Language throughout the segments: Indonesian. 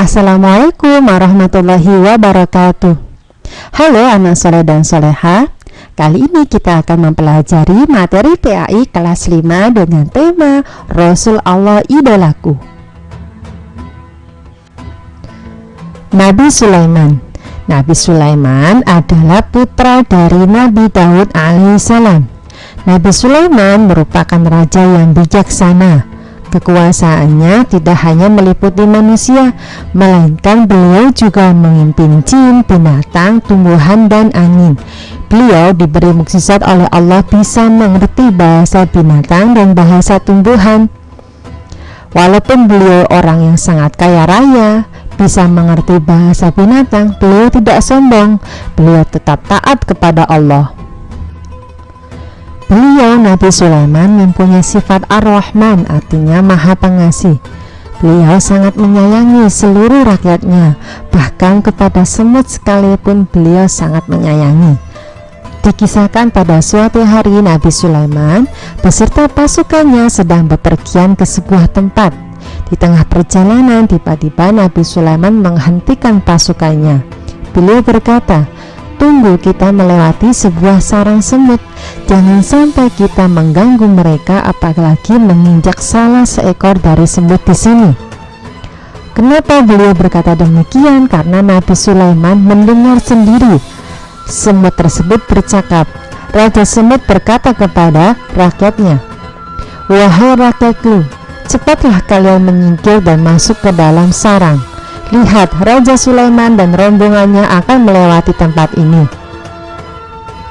Assalamualaikum warahmatullahi wabarakatuh. Halo anak soleh dan soleha. Kali ini kita akan mempelajari materi PAI kelas 5 dengan tema Rasul Allah Idolaku. Nabi Sulaiman. Nabi Sulaiman adalah putra dari Nabi Daud alaihissalam. Nabi Sulaiman merupakan raja yang bijaksana. Kekuasaannya tidak hanya meliputi manusia, melainkan beliau juga memimpin jin, binatang, tumbuhan, dan angin. Beliau diberi mukjizat oleh Allah bisa mengerti bahasa binatang dan bahasa tumbuhan. Walaupun beliau orang yang sangat kaya raya, bisa mengerti bahasa binatang, beliau tidak sombong. Beliau tetap taat kepada Allah. Beliau Nabi Sulaiman mempunyai sifat Ar-Rahman, artinya Maha Pengasih. Beliau sangat menyayangi seluruh rakyatnya, bahkan kepada semut sekalipun beliau sangat menyayangi. Dikisahkan pada suatu hari Nabi Sulaiman beserta pasukannya sedang bepergian ke sebuah tempat. Di tengah perjalanan tiba-tiba Nabi Sulaiman menghentikan pasukannya. Beliau berkata, "Tunggu, kita melewati sebuah sarang semut. Jangan sampai kita mengganggu mereka, apalagi menginjak salah seekor dari semut di sini." Kenapa beliau berkata demikian? Karena Nabi Sulaiman mendengar sendiri semut tersebut bercakap. Raja semut berkata kepada rakyatnya, "Wahai rakyatku, cepatlah kalian menyingkir dan masuk ke dalam sarang. Lihat, Raja Sulaiman dan rombongannya akan melewati tempat ini."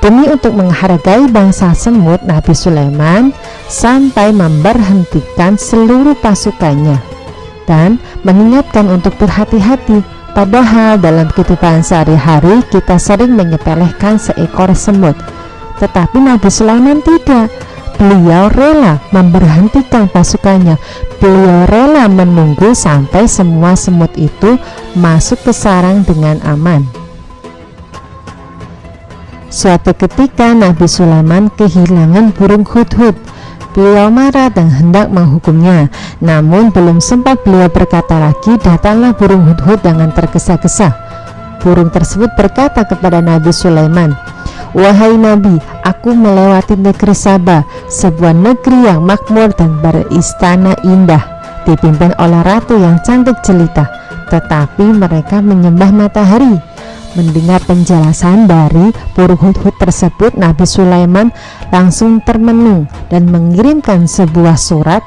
Demi untuk menghargai bangsa semut, Nabi Sulaiman sampai memberhentikan seluruh pasukannya dan mengingatkan untuk berhati-hati. Padahal dalam kehidupan sehari-hari kita sering menyepelekan seekor semut, tetapi Nabi Sulaiman tidak. Beliau rela memberhentikan pasukannya. Beliau rela menunggu sampai semua semut itu masuk ke sarang dengan aman. Suatu ketika Nabi Sulaiman kehilangan burung hudhud. Beliau marah dan hendak menghukumnya. Namun belum sempat beliau berkata lagi, datanglah burung hudhud dengan tergesa-gesa. Burung tersebut berkata kepada Nabi Sulaiman, "Wahai Nabi, aku melewati negeri Sabah, sebuah negeri yang makmur dan beristana indah, dipimpin oleh ratu yang cantik jelita, tetapi mereka menyembah matahari." Mendengar penjelasan dari burung hudhud tersebut, Nabi Sulaiman langsung termenung dan mengirimkan sebuah surat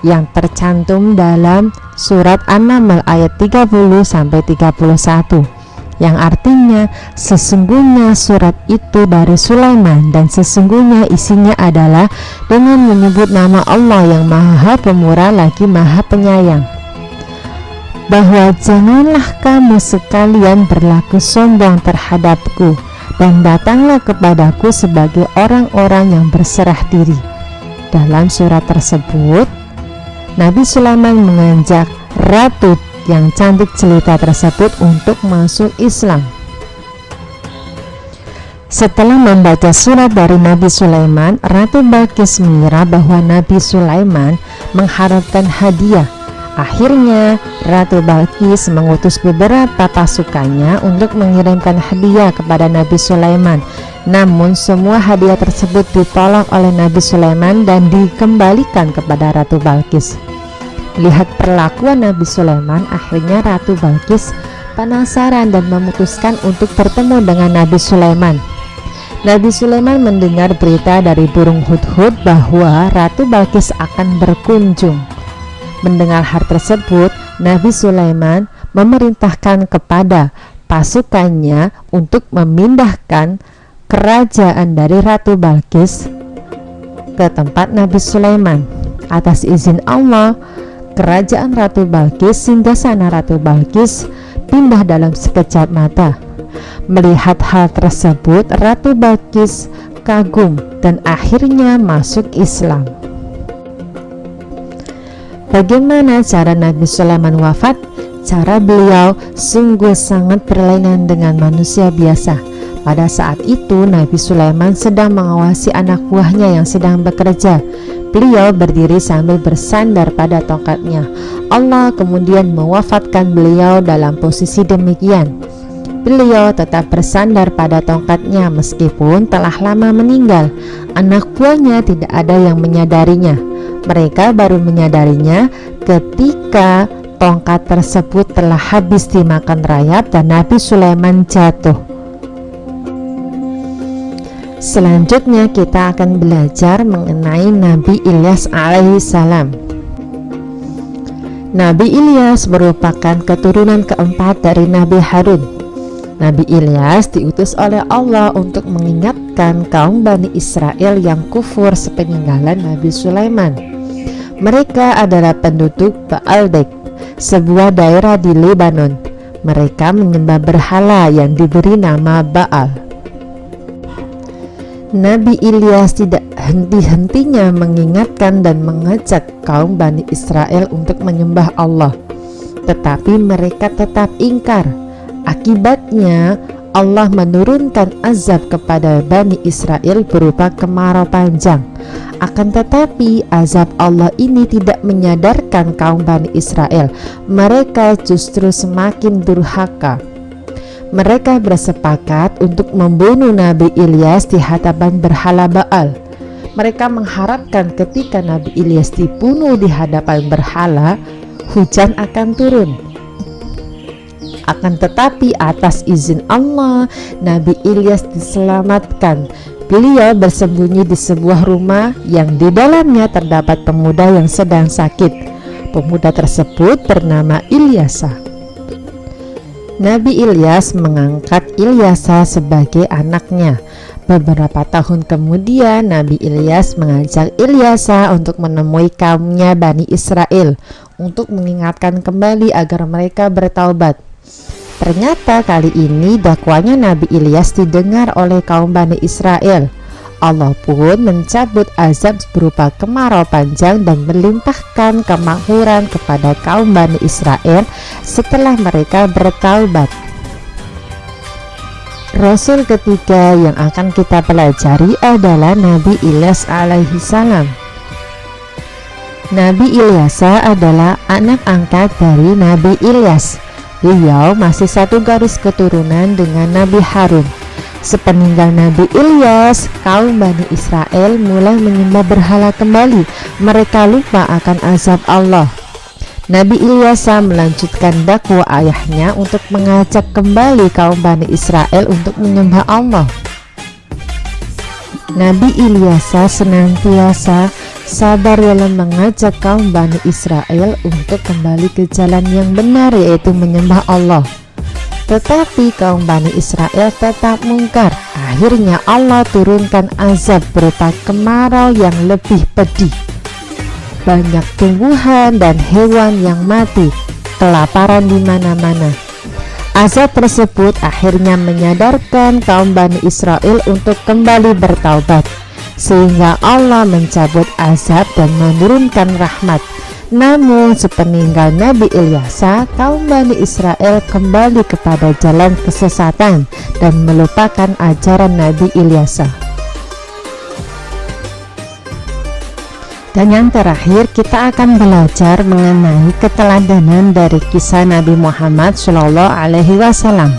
yang tercantum dalam surat An-Naml ayat 30-31. Yang artinya, sesungguhnya surat itu dari Sulaiman dan sesungguhnya isinya adalah dengan menyebut nama Allah yang Maha Pemurah lagi Maha Penyayang, bahwa janganlah kamu sekalian berlaku sombong terhadapku dan datanglah kepadaku sebagai orang-orang yang berserah diri. Dalam surat tersebut, Nabi Sulaiman mengajak ratu yang cantik jelita tersebut untuk masuk Islam. Setelah membaca surat dari Nabi Sulaiman, Ratu Balqis mengira bahwa Nabi Sulaiman mengharapkan hadiah. Akhirnya Ratu Balqis mengutus beberapa pasukannya untuk mengirimkan hadiah kepada Nabi Sulaiman. Namun semua hadiah tersebut ditolak oleh Nabi Sulaiman dan dikembalikan kepada Ratu Balqis. Lihat perlakuan Nabi Sulaiman, akhirnya Ratu Balqis penasaran dan memutuskan untuk bertemu dengan Nabi Sulaiman. Nabi Sulaiman mendengar berita dari burung hudhud bahwa Ratu Balqis akan berkunjung. Mendengar hal tersebut, Nabi Sulaiman memerintahkan kepada pasukannya untuk memindahkan kerajaan dari Ratu Balqis ke tempat Nabi Sulaiman. Atas izin Allah, kerajaan Ratu Balqis, singgasana Ratu Balqis, pindah dalam sekejap mata. Melihat hal tersebut, Ratu Balqis kagum dan akhirnya masuk Islam. Bagaimana cara Nabi Sulaiman wafat? Cara beliau sungguh sangat berlainan dengan manusia biasa. Pada saat itu Nabi Sulaiman sedang mengawasi anak buahnya yang sedang bekerja. Beliau berdiri sambil bersandar pada tongkatnya. Allah kemudian mewafatkan beliau dalam posisi demikian. Beliau tetap bersandar pada tongkatnya meskipun telah lama meninggal. Anak buahnya tidak ada yang menyadarinya. Mereka baru menyadarinya ketika tongkat tersebut telah habis dimakan rayap dan Nabi Sulaiman jatuh. Selanjutnya kita akan belajar mengenai Nabi Ilyas alaihissalam. Nabi Ilyas merupakan keturunan keempat dari Nabi Harun. Nabi Ilyas diutus oleh Allah untuk mengingatkan kaum Bani Israel yang kufur sepeninggalan Nabi Sulaiman. Mereka adalah penduduk Baaldek, sebuah daerah di Lebanon. Mereka menyembah berhala yang diberi nama Baal. Nabi Ilyas tidak henti-hentinya mengingatkan dan mengajak kaum Bani Israel untuk menyembah Allah, tetapi mereka tetap ingkar. Akibatnya Allah menurunkan azab kepada Bani Israel berupa kemarau panjang. Akan tetapi azab Allah ini tidak menyadarkan kaum Bani Israel. Mereka justru semakin durhaka. Mereka bersepakat untuk membunuh Nabi Ilyas di hadapan berhala Baal. Mereka mengharapkan ketika Nabi Ilyas dibunuh di hadapan berhala, hujan akan turun. Akan tetapi atas izin Allah, Nabi Ilyas diselamatkan. Beliau bersembunyi di sebuah rumah yang di dalamnya terdapat pemuda yang sedang sakit. Pemuda tersebut bernama Ilyasa. Nabi Ilyas mengangkat Ilyasa sebagai anaknya. Beberapa tahun kemudian Nabi Ilyas mengajak Ilyasa untuk menemui kaumnya Bani Israel untuk mengingatkan kembali agar mereka bertaubat. Ternyata kali ini dakwanya Nabi Ilyas didengar oleh kaum Bani Israel. Allah pun mencabut azab berupa kemarau panjang dan melimpahkan kemakmuran kepada kaum Bani Israel setelah mereka bertaubat. Rasul ketiga yang akan kita pelajari adalah Nabi Ilyas alaihissalam. Nabi Ilyasa adalah anak angkat dari Nabi Ilyas. Beliau masih satu garis keturunan dengan Nabi Harun. Sepeninggal Nabi Ilyas, kaum Bani Israel mulai menyembah berhala kembali. Mereka lupa akan azab Allah. Nabi Ilyasa melanjutkan dakwah ayahnya untuk mengajak kembali kaum Bani Israel untuk menyembah Allah. Nabi Ilyasa senantiasa sabar dalam mengajak kaum Bani Israel untuk kembali ke jalan yang benar, yaitu menyembah Allah. Tetapi kaum Bani Israel tetap mungkar. Akhirnya Allah turunkan azab berupa kemarau yang lebih pedih. Banyak tumbuhan dan hewan yang mati, kelaparan di mana-mana. Azab tersebut akhirnya menyadarkan kaum Bani Israel untuk kembali bertaubat, sehingga Allah mencabut azab dan menurunkan rahmat. Namun sepeninggal Nabi Ilyasa, kaum Bani Israel kembali kepada jalan kesesatan dan melupakan ajaran Nabi Ilyasa. Dan yang terakhir, kita akan belajar mengenai keteladanan dari kisah Nabi Muhammad SAW.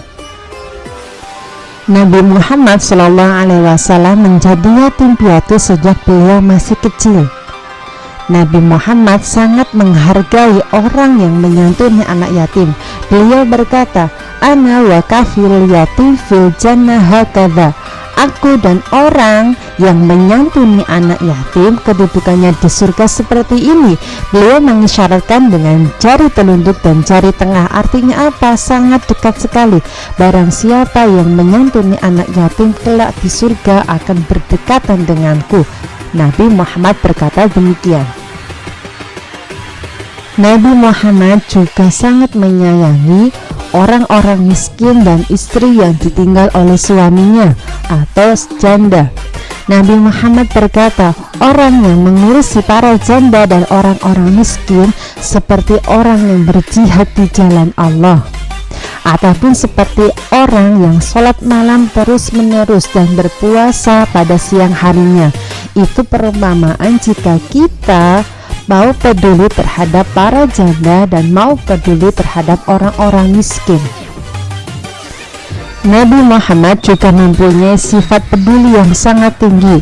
Nabi Muhammad SAW menjadi yatim piatu sejak beliau masih kecil. Nabi Muhammad sangat menghargai orang yang menyantuni anak yatim. Beliau berkata, "Ana wa kafil yatim fil jannah hakadha." Aku dan orang yang menyantuni anak yatim kedudukannya di surga seperti ini. Beliau mengisyaratkan dengan jari telunjuk dan jari tengah. Artinya apa? Sangat dekat sekali. Barang siapa yang menyantuni anak yatim kelak di surga akan berdekatan denganku. Nabi Muhammad berkata demikian. Nabi Muhammad juga sangat menyayangi orang-orang miskin dan istri yang ditinggal oleh suaminya atau janda. Nabi Muhammad berkata, orang yang mengurusi para janda dan orang-orang miskin seperti orang yang berjihad di jalan Allah. ataupun seperti orang yang sholat malam terus-menerus dan berpuasa pada siang harinya. Itu perumpamaan jika kita mau peduli terhadap para janda dan mau peduli terhadap orang-orang miskin. Nabi Muhammad juga mempunyai sifat peduli yang sangat tinggi.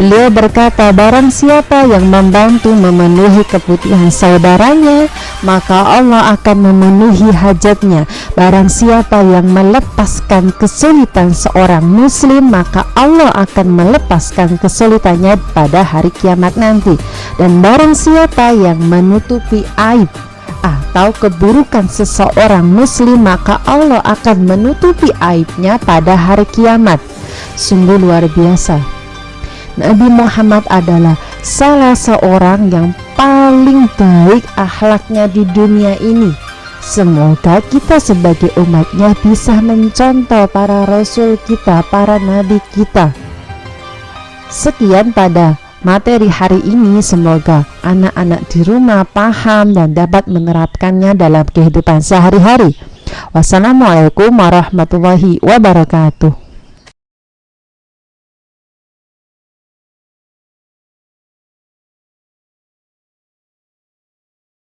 Beliau berkata, barang siapa yang membantu memenuhi kebutuhan saudaranya, maka Allah akan memenuhi hajatnya. Barang siapa yang melepaskan kesulitan seorang muslim, maka Allah akan melepaskan kesulitannya pada hari kiamat nanti. Dan barang siapa yang menutupi aib atau keburukan seseorang muslim, maka Allah akan menutupi aibnya pada hari kiamat. Sungguh luar biasa. Nabi Muhammad adalah salah seorang yang paling baik akhlaknya di dunia ini. Semoga kita sebagai umatnya bisa mencontoh para rasul kita, para nabi kita. Sekian pada materi hari ini, semoga anak-anak di rumah paham dan dapat menerapkannya dalam kehidupan sehari-hari. Wassalamualaikum warahmatullahi wabarakatuh.